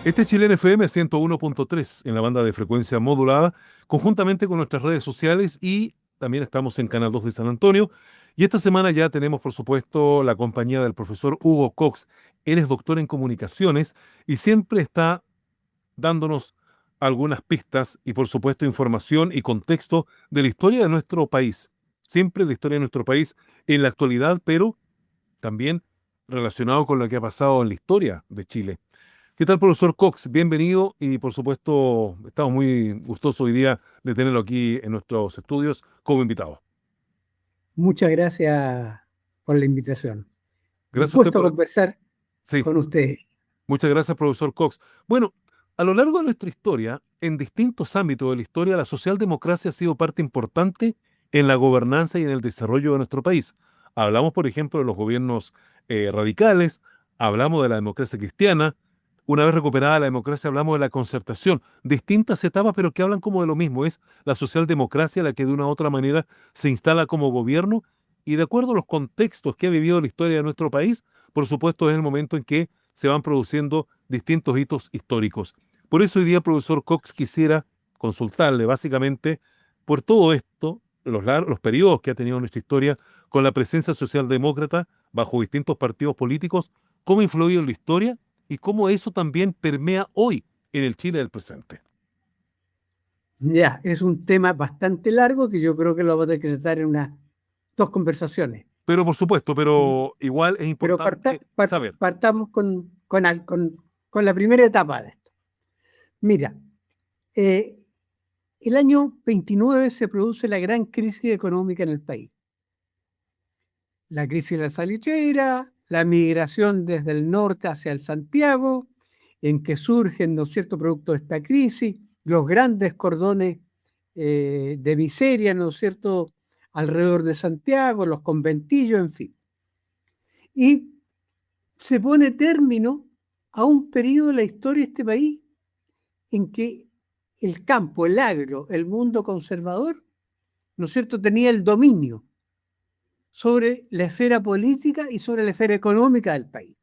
Este es Chilena FM 101.3 en la banda de frecuencia modulada, conjuntamente con nuestras redes sociales y también estamos en Canal 2 de San Antonio. Y esta semana ya tenemos, por supuesto, la compañía del profesor Hugo Cox. Él es doctor en comunicaciones y siempre está dándonos algunas pistas y, por supuesto, información y contexto de la historia de nuestro país. Siempre la historia de nuestro país en la actualidad, pero también relacionado con lo que ha pasado en la historia de Chile. ¿Qué tal, profesor Cox? Bienvenido y por supuesto estamos muy gustosos hoy día de tenerlo aquí en nuestros estudios como invitado. Muchas gracias por la invitación. Gracias a usted Dispuesto a por... conversar Sí, con usted. muchas gracias, profesor Cox. Bueno, a lo largo de nuestra historia, en distintos ámbitos de la historia, la socialdemocracia ha sido parte importante en la gobernanza y en el desarrollo de nuestro país. Hablamos, por ejemplo, de los gobiernos radicales, hablamos de la democracia cristiana. Una vez recuperada la democracia, hablamos de la concertación. Distintas etapas, pero que hablan como de lo mismo. Es la socialdemocracia la que de una u otra manera se instala como gobierno y de acuerdo a los contextos que ha vivido la historia de nuestro país, por supuesto, es el momento en que se van produciendo distintos hitos históricos. Por eso hoy día, profesor Cox, quisiera consultarle básicamente por todo esto, los periodos que ha tenido nuestra historia con la presencia socialdemócrata bajo distintos partidos políticos, cómo ha influido en la historia y cómo eso también permea hoy en el Chile del presente. Ya, es un tema bastante largo que yo creo que lo vamos a tener que tratar en unas dos conversaciones. Pero por supuesto, pero igual es Pero importante saber. partamos con la primera etapa de esto. Mira, eh, el año 29 se produce la gran crisis económica en el país. La crisis de la salitrera, la migración desde el norte hacia el Santiago, en que surgen, ¿no es cierto?, producto de esta crisis, los grandes cordones de miseria, ¿no es cierto?, alrededor de Santiago, los conventillos, en fin. Y se pone término a un periodo de la historia de este país en que el campo, el agro, el mundo conservador, ¿no es cierto?, tenía el dominio sobre la esfera política y sobre la esfera económica del país.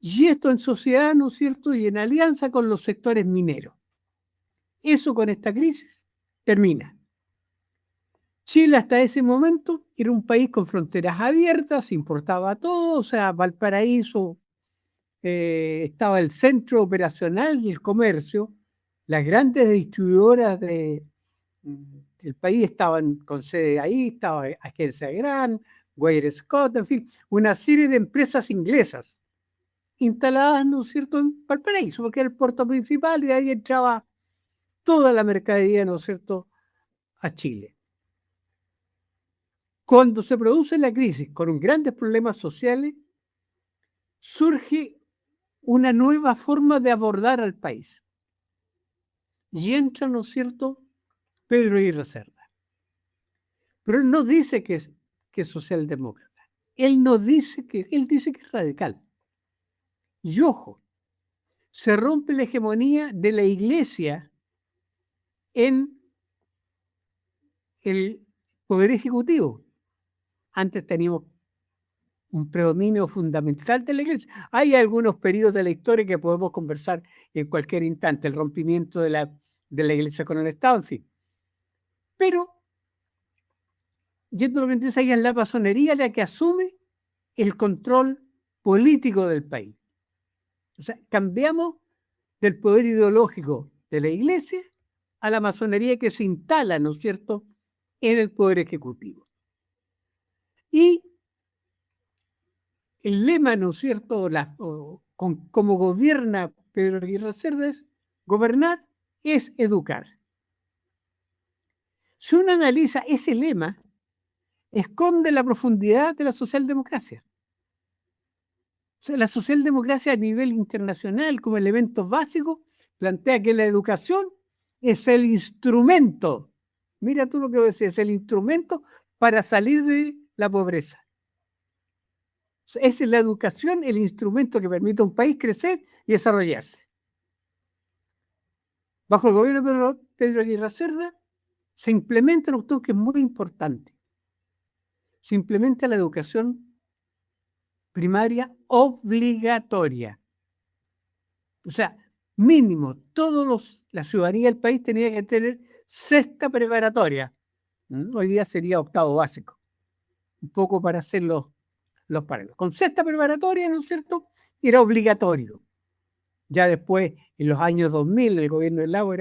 Y esto en sociedad, ¿no es cierto?, y en alianza con los sectores mineros. Eso con esta crisis termina. Chile hasta ese momento era un país con fronteras abiertas, importaba todo, o sea, Valparaíso estaba el centro operacional del comercio, las grandes distribuidoras del país estaban con sede ahí, estaba Agencia Gran, Wayne Scott, en fin, una serie de empresas inglesas instaladas, ¿no es cierto?, en Valparaíso, porque era el puerto principal y de ahí entraba toda la mercadería, ¿no es cierto?, a Chile. Cuando se produce la crisis con grandes problemas sociales, surge una nueva forma de abordar al país. Y entra, ¿no es cierto?, Pedro Aguirre Cerda. Pero él no dice que es socialdemócrata. Él dice que es radical. Y ojo, se rompe la hegemonía de la iglesia en el poder ejecutivo. Antes teníamos un predominio fundamental de la iglesia. Hay algunos periodos de la historia que podemos conversar en cualquier instante, el rompimiento de la iglesia con el Estado, en fin. Pero, yendo a lo que dice ahí, es la masonería la que asume el control político del país. O sea, cambiamos del poder ideológico de la iglesia a la masonería que se instala, ¿no es cierto?, en el poder ejecutivo. Y el lema, ¿no es cierto?, como gobierna Pedro Aguirre Cerda es: gobernar es educar. Si uno analiza ese lema, esconde la profundidad de la socialdemocracia. O sea, la socialdemocracia a nivel internacional, como elemento básico, plantea que la educación es el instrumento. Mira tú lo que voy a decir, es el instrumento para salir de la pobreza. O sea, es la educación el instrumento que permite a un país crecer y desarrollarse. Bajo el gobierno de Pedro Aguirre Cerda se implementa una cuestión que es muy importante. Se implementa la educación primaria obligatoria. O sea, mínimo, la ciudadanía del país tenía que tener sexta preparatoria. Hoy día sería octavo básico. Un poco para hacer los paralelos. Con sexta preparatoria, ¿no es cierto? Era obligatorio. Ya después, en los años 2000, el gobierno de Lago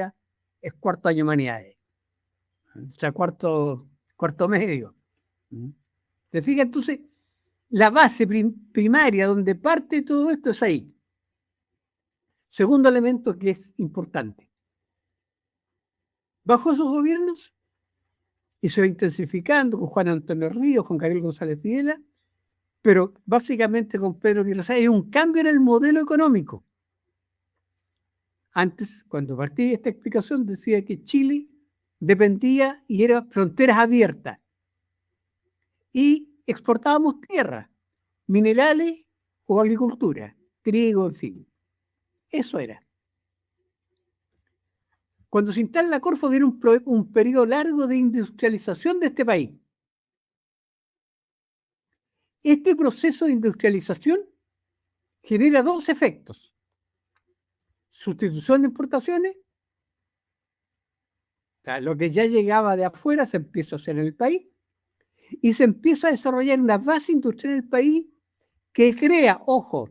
es cuarto año de humanidades. O sea, cuarto medio. ¿Te fijas? Entonces, la base primaria donde parte todo esto es ahí. Segundo elemento que es importante. Bajo esos gobiernos, y se va intensificando con Juan Antonio Ríos, con Gabriel González Videla, pero básicamente con Pedro Villasáez, hay un cambio en el modelo económico. Antes, cuando partí esta explicación, decía que Chile dependía y era fronteras abiertas. Y exportábamos tierra, minerales o agricultura, trigo, en fin. Eso era. Cuando se instala la Corfo viene un periodo largo de industrialización de este país. Este proceso de industrialización genera dos efectos. Sustitución de importaciones, o sea, lo que ya llegaba de afuera se empieza a hacer en el país y se empieza a desarrollar una base industrial en el país que crea, ojo,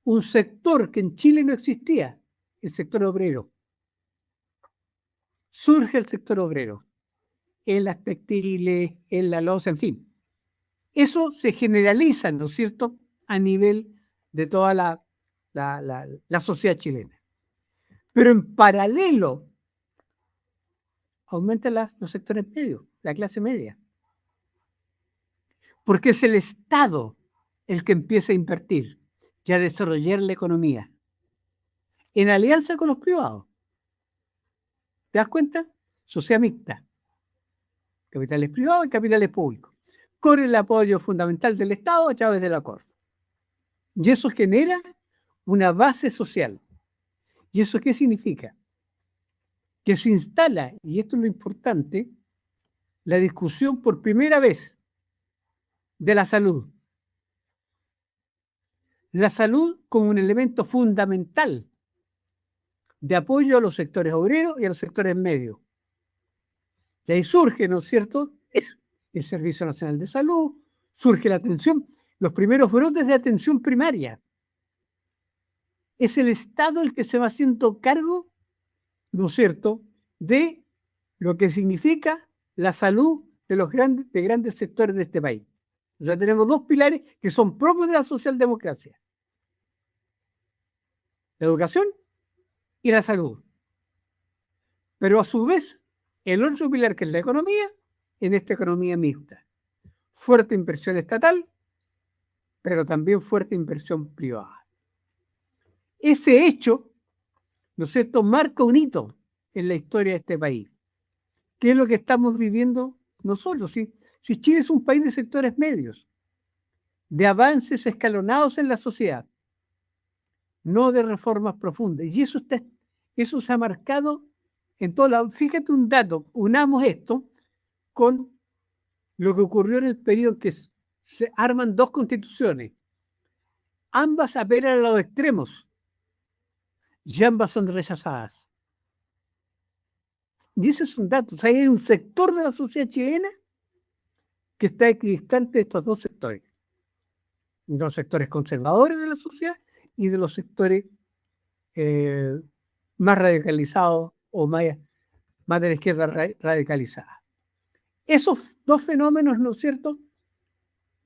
un sector que en Chile no existía, el sector obrero. Surge el sector obrero en las textiles, en la loza, en fin. Eso se generaliza, ¿no es cierto?, a nivel de toda la sociedad chilena. Pero en paralelo aumentan los sectores medios, la clase media. Porque es el Estado el que empieza a invertir y a desarrollar la economía en alianza con los privados. ¿Te das cuenta? Sociedad mixta. Capitales privados y capitales públicos. Con el apoyo fundamental del Estado a través de la Corfo. Y eso genera una base social. ¿Y eso qué significa? Que se instala, y esto es lo importante, la discusión por primera vez de la salud. La salud como un elemento fundamental de apoyo a los sectores obreros y a los sectores medios. Y ahí surge, ¿no es cierto?, el Servicio Nacional de Salud, surge la atención, los primeros brotes de atención primaria. Es el Estado el que se va haciendo cargo, ¿no es cierto?, de lo que significa la salud de los grandes sectores de este país. O sea, tenemos dos pilares que son propios de la socialdemocracia. La educación y la salud. Pero a su vez, el otro pilar que es la economía, en esta economía mixta. Fuerte inversión estatal, pero también fuerte inversión privada. Ese hecho, ¿no es cierto?, marca un hito en la historia de este país. ¿Qué es lo que estamos viviendo nosotros? Si Chile es un país de sectores medios, de avances escalonados en la sociedad, no de reformas profundas. Y eso se ha marcado en todo lado. Fíjate un dato, unamos esto con lo que ocurrió en el periodo en que se arman dos constituciones. Ambas apelan a los extremos y ambas son rechazadas. Y ese es un dato. O sea, hay un sector de la sociedad chilena que está equidistante de estos dos sectores. De los sectores conservadores de la sociedad y de los sectores más radicalizados o más de la izquierda radicalizada. Esos dos fenómenos, ¿no es cierto?,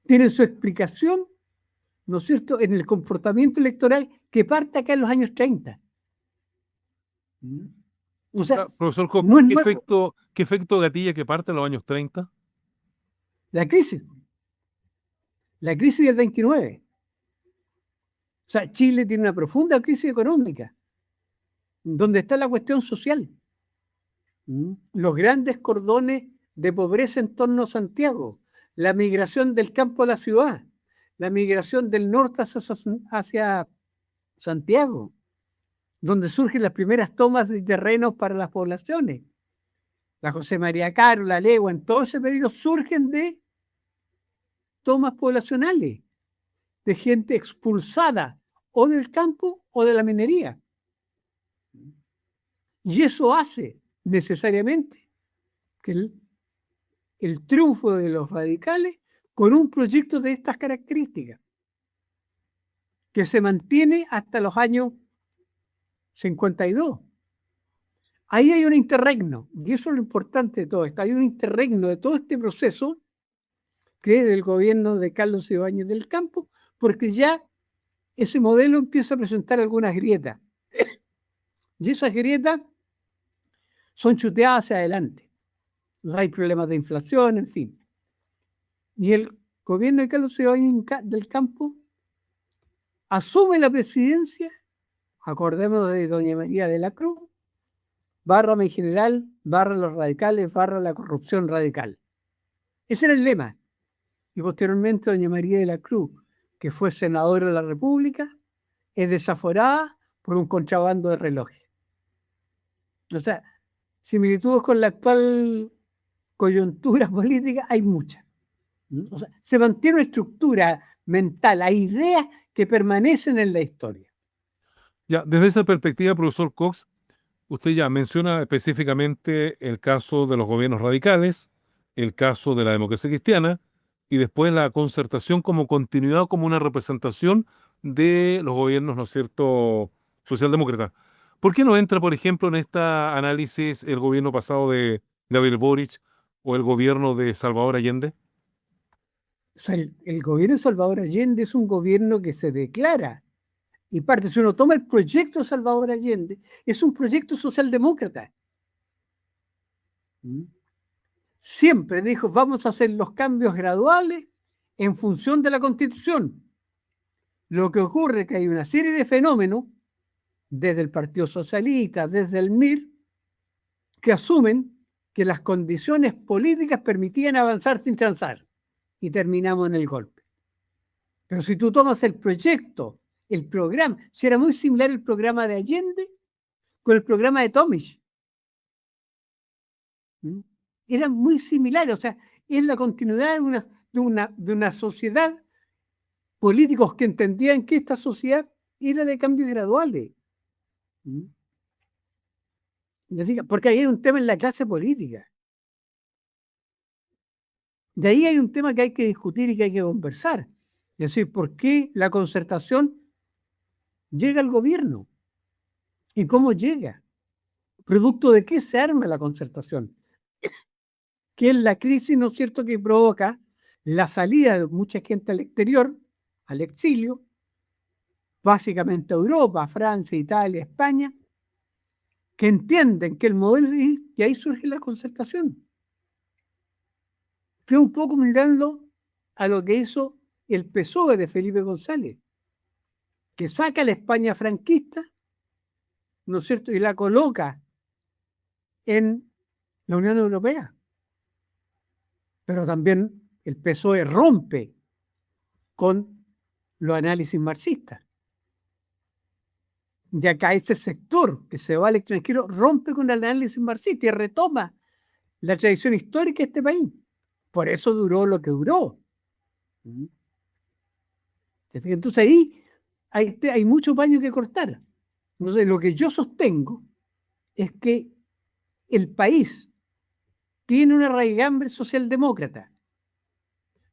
tienen su explicación, ¿no es cierto?, en el comportamiento electoral que parte acá en los años 30. O sea, Profesor Cox, no es nuevo. ¿qué efecto gatilla que parte en los años 30? La crisis del 29. O sea, Chile tiene una profunda crisis económica, donde está la cuestión social. Los grandes cordones de pobreza en torno a Santiago, la migración del campo a la ciudad, la migración del norte hacia Santiago, donde surgen las primeras tomas de terrenos para las poblaciones. La José María Caro, la Legua, en todo ese periodo surgen de tomas poblacionales, de gente expulsada o del campo o de la minería. Y eso hace necesariamente que el triunfo de los radicales con un proyecto de estas características, que se mantiene hasta los años 52. Ahí hay un interregno, y eso es lo importante de todo esto. Hay un interregno de todo este proceso que es el gobierno de Carlos Ibáñez del Campo, porque ya ese modelo empieza a presentar algunas grietas. Y esas grietas son chuteadas hacia adelante. Hay problemas de inflación, en fin. Y el gobierno de Carlos Ibáñez del Campo asume la presidencia, acordémonos de doña María de la Cruz, barra mi general, barra los radicales, barra la corrupción radical. Ese era el lema. Y posteriormente doña María de la Cruz, que fue senadora de la República, es desaforada por un contrabando de relojes. O sea, similitudes con la actual coyuntura política hay muchas. O sea, se mantiene una estructura mental, hay ideas que permanecen en la historia. Ya, desde esa perspectiva, profesor Cox, usted ya menciona específicamente el caso de los gobiernos radicales, el caso de la democracia cristiana y después la concertación como continuidad, como una representación de los gobiernos, ¿no es cierto?, socialdemócratas. ¿Por qué no entra, por ejemplo, en este análisis el gobierno pasado de Gabriel Boric o el gobierno de Salvador Allende? O sea, el gobierno de Salvador Allende es un gobierno que se declara y parte, si uno toma el proyecto de Salvador Allende, es un proyecto socialdemócrata. Siempre dijo, vamos a hacer los cambios graduales en función de la Constitución. Lo que ocurre es que hay una serie de fenómenos, desde el Partido Socialista, desde el MIR, que asumen que las condiciones políticas permitían avanzar sin transar. Y terminamos en el golpe. Pero si tú tomas el proyecto, el programa, si era muy similar el programa de Allende con el programa de Tomic. Eran muy similares, o sea, es la continuidad de una sociedad, políticos que entendían que esta sociedad era de cambios graduales. Porque ahí hay un tema en la clase política. De ahí hay un tema que hay que discutir y que hay que conversar. Es decir, ¿por qué la concertación llega al gobierno? ¿Y cómo llega? ¿Producto de qué se arma la concertación? Que es la crisis, ¿no es cierto?, que provoca la salida de mucha gente al exterior, al exilio, básicamente a Europa, Francia, Italia, España, que entienden que el modelo, y ahí surge la concertación. Fue un poco mirando a lo que hizo el PSOE de Felipe González, que saca a la España franquista, ¿no es cierto?, y la coloca en la Unión Europea. Pero también el PSOE rompe con los análisis marxistas. Y acá este sector que se va al extranjero rompe con el análisis marxista y retoma la tradición histórica de este país. Por eso duró lo que duró. Entonces ahí hay mucho paño que cortar. Entonces lo que yo sostengo es que el país tiene una raigambre socialdemócrata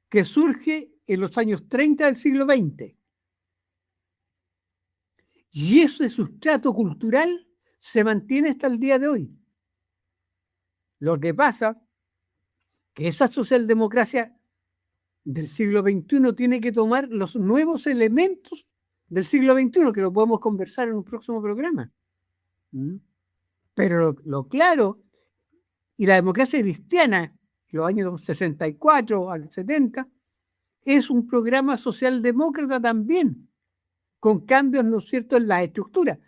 que surge en los años 30 del siglo XX. Y ese sustrato cultural se mantiene hasta el día de hoy. Lo que pasa que esa socialdemocracia del siglo XXI tiene que tomar los nuevos elementos del siglo XXI, que lo podemos conversar en un próximo programa. Pero lo claro, y la democracia cristiana, los años 64 al 70, es un programa socialdemócrata también, con cambios, ¿no es cierto?, en la estructura,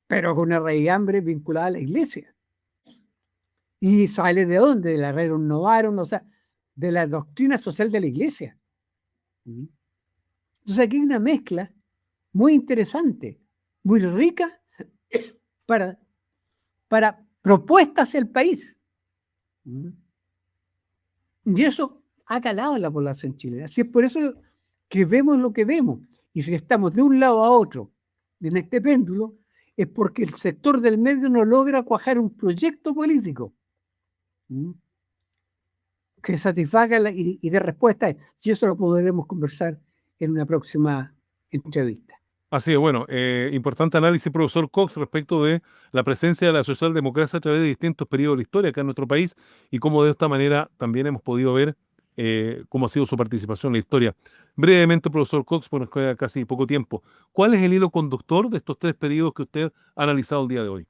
pero con una raigambre vinculada a la iglesia. ¿Y sale de dónde? De la Rerum Novarum, o sea, de la doctrina social de la iglesia. Entonces aquí hay una mezcla muy interesante, muy rica para propuestas hacia el país. Y eso ha calado en la población chilena. Así es por eso que vemos lo que vemos. Y si estamos de un lado a otro en este péndulo, es porque el sector del medio no logra cuajar un proyecto político que satisfaga y dé respuesta. Y eso lo podremos conversar en una próxima entrevista. Así es, bueno, importante análisis, profesor Cox, respecto de la presencia de la socialdemocracia a través de distintos periodos de la historia acá en nuestro país y cómo de esta manera también hemos podido ver cómo ha sido su participación en la historia. Brevemente, profesor Cox, pues nos queda casi poco tiempo. ¿Cuál es el hilo conductor de estos tres periodos que usted ha analizado el día de hoy?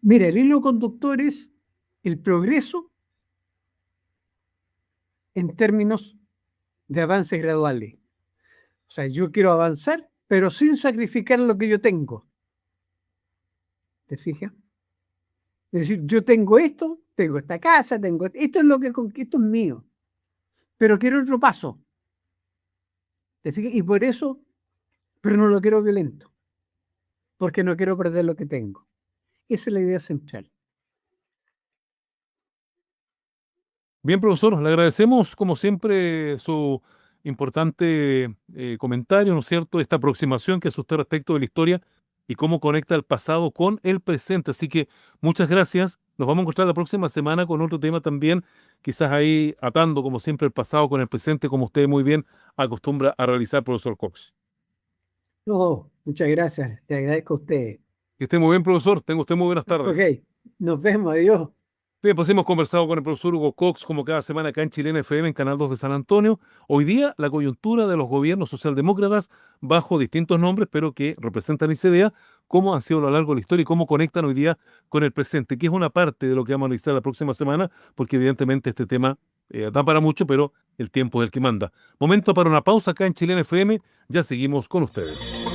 Mira, el hilo conductor es el progreso en términos de avances graduales. O sea, yo quiero avanzar, pero sin sacrificar lo que yo tengo. ¿Te fijas? Es decir, yo tengo esto, tengo esta casa, tengo esto es lo que esto es mío, pero quiero otro paso. ¿Te fijas? Y por eso, pero no lo quiero violento, porque no quiero perder lo que tengo. Esa es la idea central. Bien, profesor, le agradecemos como siempre su importante comentario, ¿no es cierto? Esta aproximación que hace usted respecto de la historia y cómo conecta el pasado con el presente. Así que muchas gracias. Nos vamos a encontrar la próxima semana con otro tema también, quizás ahí atando como siempre el pasado con el presente, como usted muy bien acostumbra a realizar, profesor Cox. No, muchas gracias. Te agradezco a ustedes. Que esté muy bien, profesor. Tenga usted muy buenas tardes. Ok, nos vemos. Adiós. Bien, pues hemos conversado con el profesor Hugo Cox, como cada semana acá en Chilena FM, en Canal 2 de San Antonio. Hoy día, la coyuntura de los gobiernos socialdemócratas bajo distintos nombres, pero que representan esa idea, cómo han sido a lo largo de la historia y cómo conectan hoy día con el presente, que es una parte de lo que vamos a analizar la próxima semana, porque evidentemente este tema da para mucho, pero el tiempo es el que manda. Momento para una pausa acá en Chilena FM. Ya seguimos con ustedes.